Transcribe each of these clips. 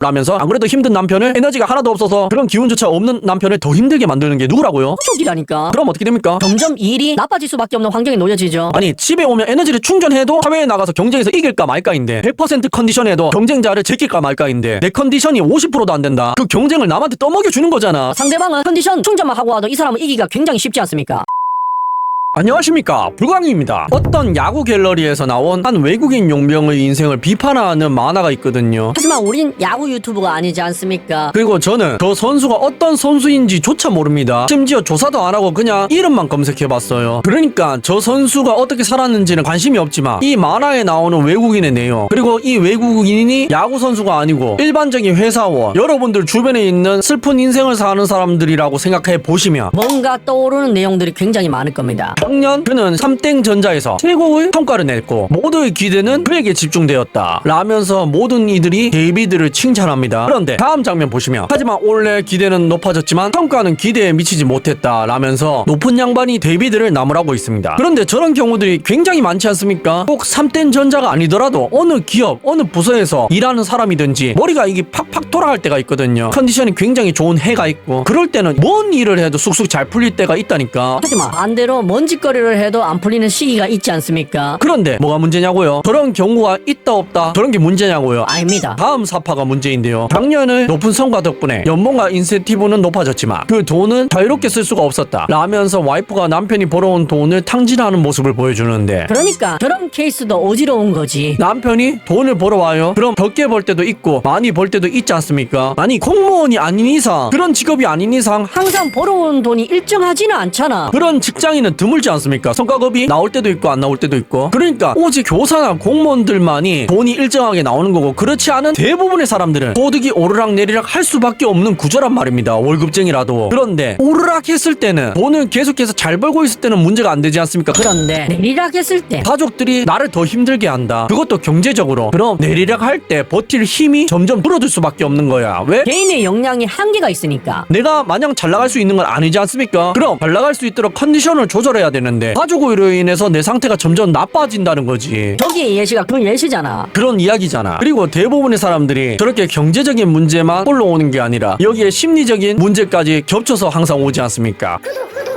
라면서 안 그래도 힘든 남편을 에너지가 하나도 없어서 그런 기운조차 없는 남편을 더 힘들게 만드는 게 누구라고요? 쪽이라니까. 그럼 어떻게 됩니까? 점점 일이 나빠질 수밖에 없는 환경에 놓여지죠. 아니 집에 오면 에너지를 충전해도 사회에 나가서 경쟁에서 이길까 말까인데 100% 컨디션에도 경쟁자를 제낄까 말까인데 내 컨디션이 50%도 안 된다. 그 경쟁을 남한테 떠먹여 주는 거잖아. 상대방은 컨디션 충전만 하고 와도 이 사람은 이기기가 굉장히 쉽지 않습니까? 안녕하십니까, 불광입니다. 어떤 야구 갤러리에서 나온 한 외국인 용병의 인생을 비판하는 만화가 있거든요. 하지만 우린 야구 유튜브가 아니지 않습니까? 그리고 저는 저 선수가 어떤 선수인지조차 모릅니다. 심지어 조사도 안 하고 그냥 이름만 검색해봤어요. 그러니까 저 선수가 어떻게 살았는지는 관심이 없지만 이 만화에 나오는 외국인의 내용, 그리고 이 외국인이 야구 선수가 아니고 일반적인 회사원, 여러분들 주변에 있는 슬픈 인생을 사는 사람들이라고 생각해 보시면 뭔가 떠오르는 내용들이 굉장히 많을 겁니다. 작년 그는 삼땡전자에서 최고의 성과를 냈고 모두의 기대는 그에게 집중되었다 라면서 모든 이들이 데이비드를 칭찬합니다. 그런데 다음 장면 보시면 하지만 원래 기대는 높아졌지만 성과는 기대에 미치지 못했다 라면서 높은 양반이 데이비드를 나무라고 있습니다. 그런데 저런 경우들이 굉장히 많지 않습니까? 꼭 삼땡전자가 아니더라도 어느 기업, 어느 부서에서 일하는 사람이든지 머리가 이게 팍팍 돌아갈 때가 있거든요. 컨디션이 굉장히 좋은 해가 있고 그럴 때는 뭔 일을 해도 쑥쑥 잘 풀릴 때가 있다니까. 하지만 반대로 먼지거리를 해도 안 풀리는 시기가 있지 않습니까? 그런데 뭐가 문제냐고요? 저런 경우가 있다 없다 저런 게 문제냐고요? 아닙니다. 다음 사파가 문제인데요. 작년의 높은 성과 덕분에 연봉과 인센티브는 높아졌지만 그 돈은 자유롭게 쓸 수가 없었다 라면서 와이프가 남편이 벌어온 돈을 탕진하는 모습을 보여주는데, 그러니까 저런 케이스도 어지러운 거지. 남편이 돈을 벌어와요. 그럼 적게 벌 때도 있고 많이 벌 때도 있지 않습니까? 아니 공무원이 아닌 이상, 그런 직업이 아닌 이상 항상 벌어온 돈이 일정하지는 않잖아. 그런 직장인은 드물지 않습니까? 성과급이 나올 때도 있고 안 나올 때도 있고. 그러니까 오직 교사나 공무원들만이 돈이 일정하게 나오는 거고, 그렇지 않은 대부분의 사람들은 소득이 오르락 내리락 할 수밖에 없는 구조란 말입니다. 월급쟁이라도. 그런데 오르락 했을 때는, 돈을 계속해서 잘 벌고 있을 때는 문제가 안 되지 않습니까? 그런데 내리락 했을 때 가족들이 나를 더 힘들게 한다. 그것도 경제적으로. 그럼 내리락 할 때 버틸 힘이 점점 줄어들 수밖에 없는 거야. 왜? 개인의 역량이 한계가 있으니까. 내가 마냥 잘 나갈 수 있는 건 아니지 않습니까? 그럼 잘 나갈 수 있도록 컨디션을 조절해야 되는데 가족으로 인해서 내 상태가 점점 나빠진다는 거지. 저기의 예시가 그 예시잖아. 그런 이야기잖아. 그리고 대부분의 사람들이 저렇게 경제적인 문제만 올라오는 게 아니라 여기에 심리적인 문제까지 겹쳐서 항상 오지 않습니까?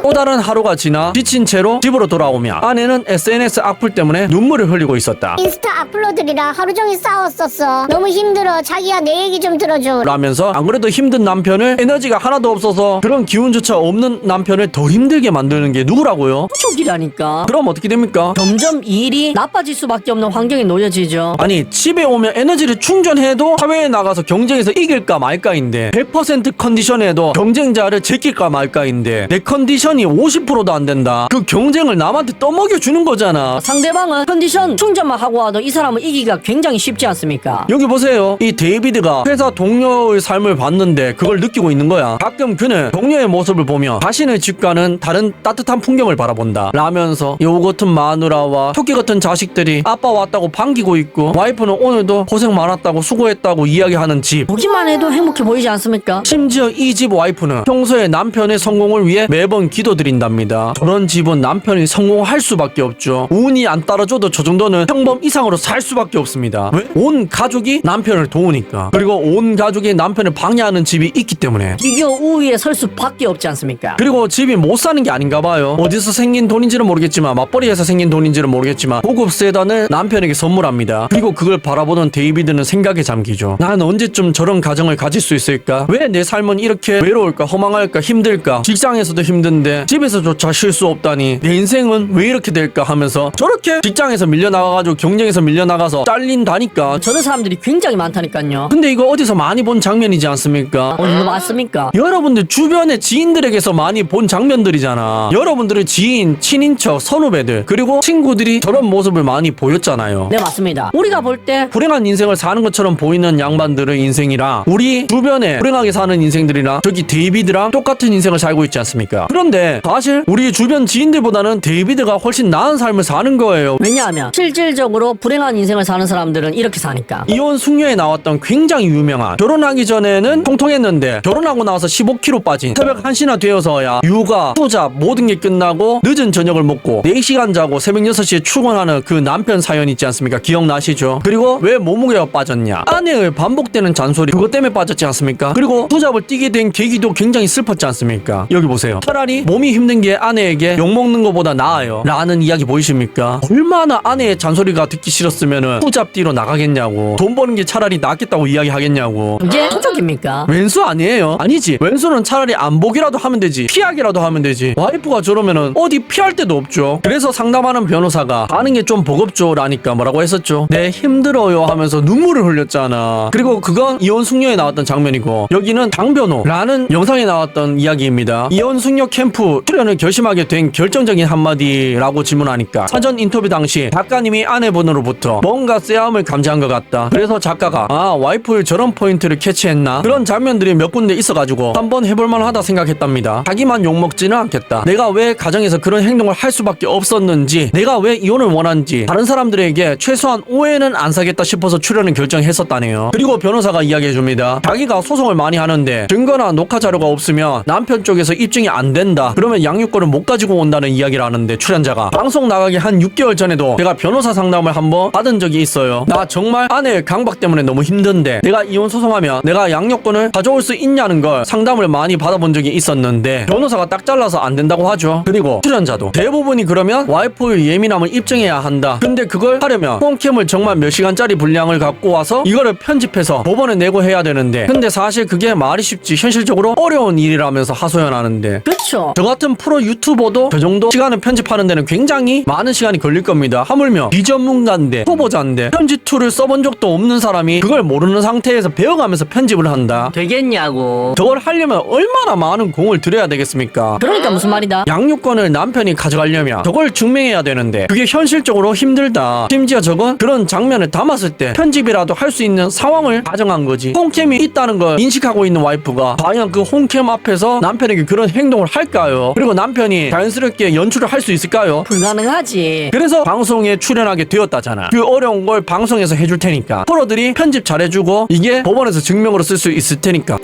또 다른 하루가 지나 지친 채로 집으로 돌아오며 아내는 SNS 악플 때문에 눈물을 흘리고 있었다 인스타 악플러들이랑 하루 종일 싸웠었어. 너무 힘들어. 자기야 내 얘기 좀 들어줘. 라면서 안 그래도 힘든 남편을 에너지가 하나도 없어서 그런 기운조차 없는 남편을 더 힘들게 만드는 게 누구라고요? 쪽이라니까. 그럼 어떻게 됩니까? 점점 일이 나빠질 수밖에 없는 환경에 놓여지죠. 아니 집에 오면 에너지를 충전해도 사회에 나가서 경쟁에서 이길까 말까인데 100% 컨디션에도 경쟁자를 제낄까 말까인데 내 컨디션이 50%도 안 된다. 그 경쟁을 남한테 떠먹여 주는 거잖아. 상대방은 컨디션 충전만 하고 와도 이 사람은 이기기가 굉장히 쉽지 않습니까? 여기 보세요. 이 데이비드가 회사 동료의 삶을 봤는데 그걸 느끼고 있는 거야. 가끔 그는 동료의 모습을 보며 자신의 집과는 다른 따뜻한 풍경을 바라본다 라면서 여우 같은 마누라와 토끼 같은 자식들이 아빠 왔다고 반기고 있고, 와이프는 오늘도 고생 많았다고 수고했다고 이야기하는 집. 보기만 해도 행복해 보이지 않습니까? 심지어 이 집 와이프는 평소에 남편의 성공을 위해 매번 기도드린답니다. 저런 집은 남편이 성공할 수밖에 없죠. 운이 안 따라줘도 저 정도는 평범 이상으로 살 수밖에 없습니다. 왜? 온 가족이 남편을 도우니까. 그리고 온 가족이 남편을 방해하는 집이 있기 때문에. 비교 우위에 설 수밖에 없지 않습니까? 그리고 집이 못 사는 게 아닌가 봐요. 어디서 생긴 돈인지는 모르겠지만, 맞벌이에서 생긴 돈인지는 모르겠지만 고급 세단을 남편에게 선물합니다. 그리고 그걸 바라보는 데이비드는 생각에 잠기죠. 난 언제쯤 저런 가정을 가질 수 있을까? 왜 내 삶은 이렇게 외로울까, 허망할까, 힘들까? 직장에서도 힘든데 집에서조차 쉴 수 없다니 내 인생은 왜 이렇게 될까 하면서 저렇게 직장에서 밀려나가가지고 경쟁에서 밀려나가서 잘린다니까. 저런 사람들이 굉장히 많다니까요. 근데 이거 어디서 많이 본 장면이지 않습니까? 어디서 맞습니까? 여러분들 주변의 지인들에게서 많이 본 장면들이잖아. 여러분들의 지인, 친인척, 선후배들, 그리고 친구들이 저런 모습을 많이 보였잖아요. 네, 맞습니다. 우리가 볼 때 불행한 인생을 사는 것처럼 보이는 양반들의 인생이랑 우리 주변에 불행하게 사는 인생들이랑 저기 데이비드랑 똑같은 인생을 살고 있지 않습니까? 그런데 근데 사실 우리 주변 지인들보다는 데이비드가 훨씬 나은 삶을 사는 거예요. 왜냐하면 실질적으로 불행한 인생을 사는 사람들은 이렇게 사니까. 이혼 숙녀에 나왔던 굉장히 유명한, 결혼하기 전에는 통통했는데 결혼하고 나서 15kg 빠진, 새벽 1시나 되어서야 육아, 투잡 모든 게 끝나고 늦은 저녁을 먹고 4시간 자고 새벽 6시에 출근하는 그 남편 사연 있지 않습니까? 기억나시죠? 그리고 왜 몸무게가 빠졌냐? 아내의 반복되는 잔소리, 그것 때문에 빠졌지 않습니까? 그리고 투잡을 뛰게 된 계기도 굉장히 슬펐지 않습니까? 여기 보세요. 차라리 몸이 힘든 게 아내에게 욕먹는 것보다 나아요 라는 이야기 보이십니까? 얼마나 아내의 잔소리가 듣기 싫었으면은 투잡 뛰러 나가겠냐고, 돈 버는 게 차라리 낫겠다고 이야기하겠냐고. 이제 투족입니까? 왼수 아니에요? 아니지. 왼수는 차라리 안 보기라도 하면 되지, 피하기라도 하면 되지. 와이프가 저러면은 어디 피할 데도 없죠. 그래서 상담하는 변호사가 하는 게 좀 버겁죠 라니까 뭐라고 했었죠? 네, 힘들어요 하면서 눈물을 흘렸잖아. 그리고 그건 이혼 숙녀에 나왔던 장면이고, 여기는 당변호라는 영상에 나왔던 이야기입니다. 이혼 숙녀 캠프 출연을 결심하게 된 결정적인 한마디라고 질문하니까, 사전 인터뷰 당시 작가님이 아내분으로부터 뭔가 쎄함을 감지한 것 같다. 그래서 작가가 와이프의 저런 포인트를 캐치했나? 그런 장면들이 몇 군데 있어가지고 한번 해볼만 하다 생각했답니다. 자기만 욕먹지는 않겠다. 내가 왜 가정에서 그런 행동을 할 수밖에 없었는지, 내가 왜 이혼을 원한지, 다른 사람들에게 최소한 오해는 안 사겠다 싶어서 출연을 결정했었다네요. 그리고 변호사가 이야기해줍니다. 자기가 소송을 많이 하는데 증거나 녹화 자료가 없으면 남편 쪽에서 입증이 안 된다, 그러면 양육권을 못 가지고 온다는 이야기를 하는데, 출연자가 방송 나가기 한 6개월 전에도 제가 변호사 상담을 한번 받은 적이 있어요. 나 정말 아내의 강박 때문에 너무 힘든데 내가 이혼 소송하면 내가 양육권을 가져올 수 있냐는 걸 상담을 많이 받아본 적이 있었는데, 변호사가 딱 잘라서 안 된다고 하죠. 그리고 출연자도 대부분이 그러면 와이프의 예민함을 입증해야 한다, 근데 그걸 하려면 홈캠을 정말 몇 시간짜리 분량을 갖고 와서 이거를 편집해서 법원에 내고 해야 되는데, 근데 사실 그게 말이 쉽지 현실적으로 어려운 일이라면서 하소연하는데, 그쵸? 저 같은 프로 유튜버도 그 정도 시간을 편집하는 데는 굉장히 많은 시간이 걸릴 겁니다. 하물며 비전문가인데, 초보자인데, 편집 툴을 써본 적도 없는 사람이 그걸 모르는 상태에서 배워가면서 편집을 한다. 되겠냐고. 저걸 하려면 얼마나 많은 공을 들여야 되겠습니까? 그러니까 무슨 말이다? 양육권을 남편이 가져가려면 저걸 증명해야 되는데 그게 현실적으로 힘들다. 심지어 저건 그런 장면을 담았을 때 편집이라도 할 수 있는 상황을 가정한 거지. 홈캠이 있다는 걸 인식하고 있는 와이프가 과연 그 홈캠 앞에서 남편에게 그런 행동을 할까요? 그리고 남편이 자연스럽게 연출을 할 수 있을까요? 불가능하지. 그래서 방송에 출연하게 되었다잖아. 그 어려운 걸 방송에서 해줄 테니까, 프로들이 편집 잘해주고 이게 법원에서 증명으로 쓸 수 있을 테니까.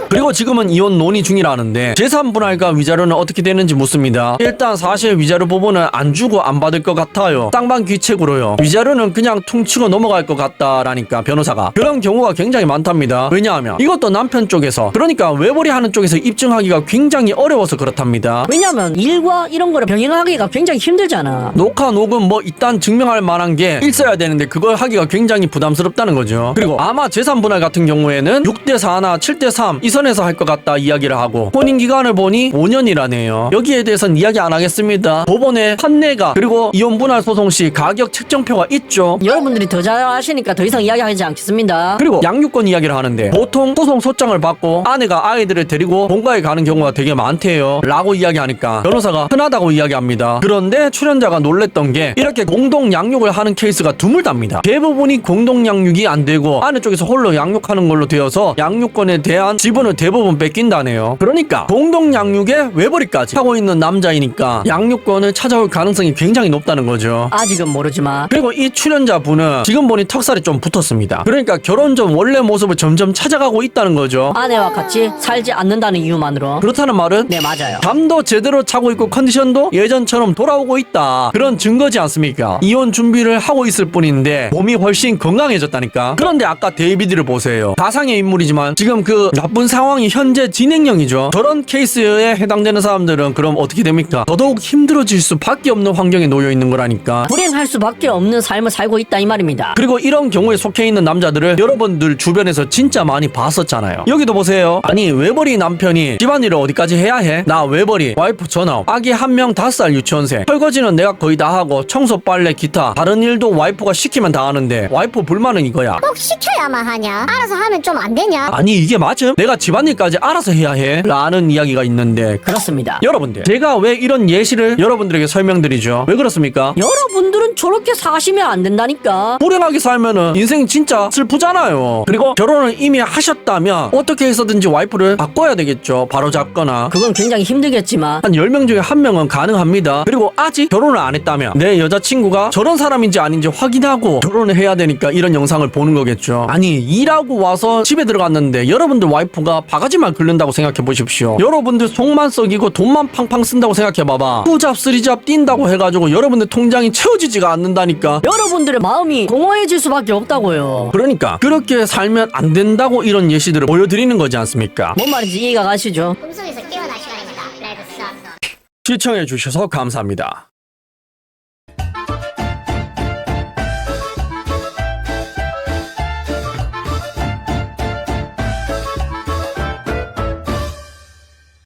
그리고 지금은 이혼 논의 중이라는데 재산 분할과 위자료는 어떻게 되는지 묻습니다. 일단 사실 위자료 부분은 안 주고 안 받을 것 같아요. 쌍방 귀책으로요. 위자료는 그냥 퉁치고 넘어갈 것 같다라니까 변호사가, 그런 경우가 굉장히 많답니다. 왜냐하면 이것도 남편 쪽에서, 그러니까 외벌이 하는 쪽에서 입증하기가 굉장히 어려워서 그렇답니다. 왜냐면 일과 이런 거를 병행하기가 굉장히 힘들잖아. 녹화 녹음 뭐 일단 증명할 만한 게 있어야 되는데 그걸 하기가 굉장히 부담스럽다는 거죠. 그리고 아마 재산 분할 같은 경우에는 6대4나 7대3 이 선에서 할 것 같다 이야기를 하고, 혼인 기간을 보니 5년이라네요. 여기에 대해서는 이야기 안 하겠습니다. 법원에 판례가, 그리고 이혼 분할 소송 시 가격 책정표가 있죠. 여러분들이 더 잘 아시니까 더 이상 이야기하지 않겠습니다. 그리고 양육권 이야기를 하는데, 보통 소송 소장을 받고 아내가 아이들을 데리고 본가에 가는 경우가 되게 많대요 라고 이야기하니까 변호사가 흔하다고 이야기합니다. 그런데 출연자가 놀랬던 게 이렇게 공동 양육을 하는 케이스가 드물답니다. 대부분이 공동 양육이 안 되고 아내 쪽에서 홀로 양육하는 걸로 되어서 양육권에 대한 지분을 대부분 뺏긴다네요. 그러니까 공동 양육에 외벌이까지 하고 있는 남자이니까 양육권을 찾아올 가능성이 굉장히 높다는 거죠. 아직은 모르지만. 그리고 이 출연자분은 지금 보니 턱살이 좀 붙었습니다. 그러니까 결혼 전 원래 모습을 점점 찾아가고 있다는 거죠. 아내와 같이 살지 않는다는 이유만으로. 그렇다는 말은 네, 맞아요. 잠도 제대로 자고 있고 컨디션도 예전처럼 돌아오고 있다, 그런 증거지 않습니까? 이혼 준비를 하고 있을 뿐인데 몸이 훨씬 건강해졌다니까. 그런데 아까 데이비드를 보세요. 가상의 인물이지만 지금 그 나쁜 상황이 현재 진행형이죠. 저런 케이스에 해당되는 사람들은 그럼 어떻게 됩니까? 더더욱 힘들어질 수밖에 없는 환경에 놓여 있는 거라니까. 불행할 수밖에 없는 삶을 살고 있다 이 말입니다. 그리고 이런 경우에 속해 있는 남자들을 여러분들 주변에서 진짜 많이 봤었잖아요. 여기도 보세요. 아니 외벌이 남편이 집안일을 어디까지 해야 해? 나 외벌이, 와이프 전업, 아기 한 명 5살 유치원생, 설거지는 내가 거의 다 하고 청소, 빨래, 기타 다른 일도 와이프가 시키면 다 하는데 와이프 불만은 이거야. 꼭 시켜야만 하냐? 알아서 하면 좀 안 되냐? 아니 이게 맞음? 내가 집안일까지 알아서 해야 해? 라는 이야기가 있는데 그렇습니다. 여러분들 제가 왜 이런 예시를 여러분들에게 설명드리죠? 왜 그렇습니까? 여러분들은 저렇게 사시면 안 된다니까. 불행하게 살면은 인생 진짜 슬프잖아요. 그리고 결혼을 이미 하셨다면 어떻게 해서든지 와이프를 바꿔야 되겠죠. 바로 잡거나. 그건 굉장히 힘들겠지만 한 10명 중에 1명은 가능합니다. 그리고 아직 결혼을 안 했다면 내 여자친구가 저런 사람인지 아닌지 확인하고 결혼을 해야 되니까 이런 영상을 보는 거겠죠. 아니 일하고 와서 집에 들어갔는데 여러분들 와이프가 바가지만 긁는다고 생각해 보십시오. 여러분들 속만 썩이고 돈만 팡팡 쓴다고 생각해 봐봐. 투잡 쓰리잡 뛴다고 해가지고 여러분들 통장이 채워지지가 않는다니까. 여러분들의 마음이 공허해질 수밖에 없다고요. 그러니까 그렇게 살면 안 된다고 이런 예시들을 보여드리는 거지 않습니까? 뭔 말인지 이해가 가시죠? 꿈속에서 깨어날 시간입니다. 레드 썬. 시청해 주셔서 감사합니다.